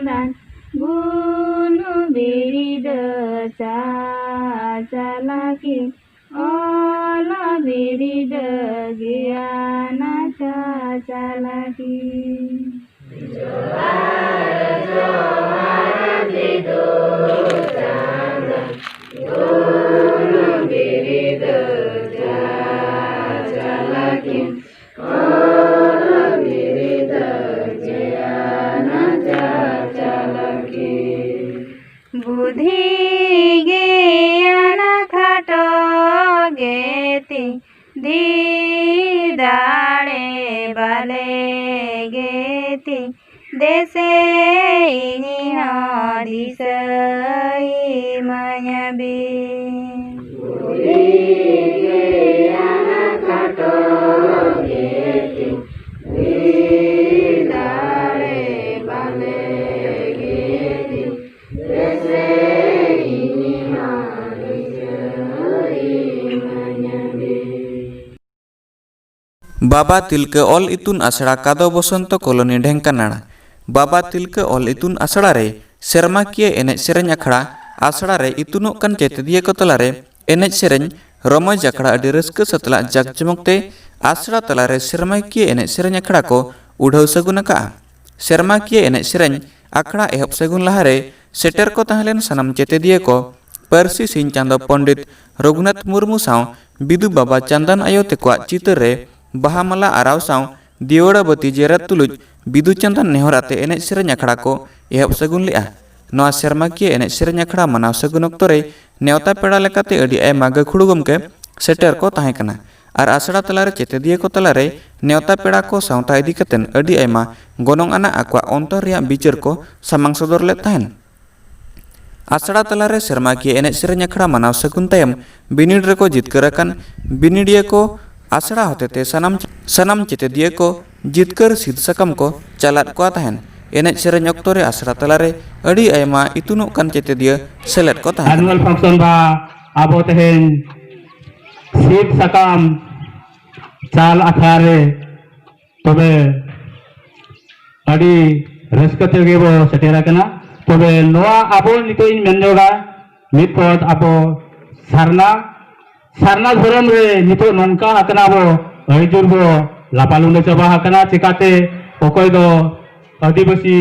चांदान गुनु बिरिद चालाकी ओला बिरिद गियाना चालाकी जोहार जोहार बिदु चांदान गुनु बिरिद चालाकी ओला बिरिद गियाना चालाकी बुद्धि ज्ञान खाटो गेति दीदाड़े बाले गेति देसे दिसई मायाबी बुद्धि ज्ञान खाटो गेति दीदाड़े बाले गेति देसे बाबा तिलका ऑल इतुन आसड़ा कादो बसंत कॉलोनी ढेंकानाल बाबा तिलका ऑल इतुन आसड़ा रे सेरमाकिया एनेज सेरेñ अखड़ा आसड़ा रे इतुनोग कान चेतदिया को तलारे एनेज सेरेñ रमोज अखड़ा अडी रस्का सतला जाकजमकते आसड़ा तलारे सेरमाकिया एनेज सेरेñ अखड़ा को उड़ाव सगुन अका सेरमाकिया एनेज सेरेñ अखड़ा एहब सगुन लहारे सेटर को तहलेन सनम चेतदिया को पारसी सिंह चांदो पंडित रघुनाथ मुर्मू साव बिदु बाबा चांदन आयो तेकुआ चितर रे बाहामाला आराव साव दियोड़ा बती जेरत तुलुज बिदु चांदन नेहराते एनेज सेरेñ अखड़ा को एहब सगुन लेआ नवा सेरमाकिया एनेज सेरेñ अखड़ा मनाव सगुन ऑक्तो रे नेवता पेड़ा लेकाते अडी आयमा गाखुड़ु गमके सेटर को ताहें कना आर आसड़ा तलारे चेतदिया को तलारे नेवता पेड़ा को सावता इदी कतेन अडी आयमा गोनोंग आना आक्वा अंतर रिया बिचार को सामांग सदर ले ताहेन आसड़ा तलारे सेरमाकिया एनेज सेरेñ अखड़ा मनाव सगुन तायम बिनिड रेको जितकर अकान बिनिडिया को आसड़ा होतेते सनाम चेतदिया को जितकर सिद सकम को चालात को ताहेन एनेज सेरेñ ऑक्तो रे आसड़ा तलारे अडी आयमा इतुनोग कान चेतदिया सेलेद को ताहेन एनुअल फंक्शन बा आबो तेहेन सिद सकम चाल आखारे तबे अडी रस्का तेगे बो सेटेरा कना तबे नोआ आबो नितो इन मेनजोगा मितपद आबो सारना धर्म रे नितो नंका हकना बो अहिजुर बो लापालुंडे चबा हकना चिकाते ओकोय दो आदिवासी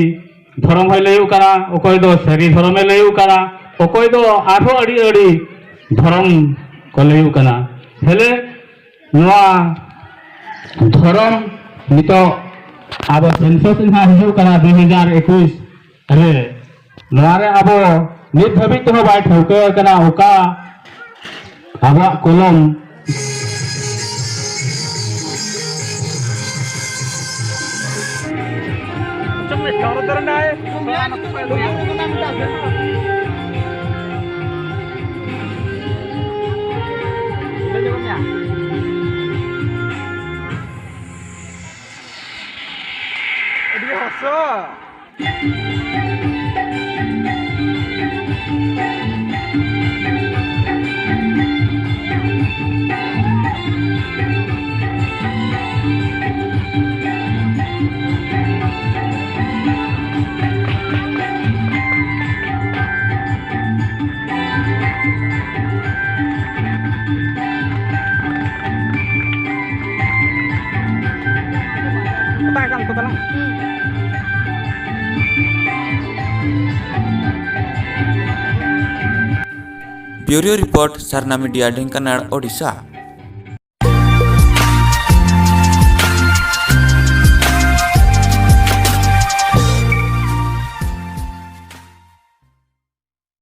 धर्म है लयु कना ओकोय दो सरी धर्म है लयु कना ओकोय दो आरो अडी अडी धर्म को लयु कना हेले नोआ धर्म नितो आबो सेंसस इनहा हिजु कना 2021 रे नोआ रे आबो नित धाबी तो बाय ठौके कना ओका आबा कलम bureau report Sarna media Dhenkanal Odisha.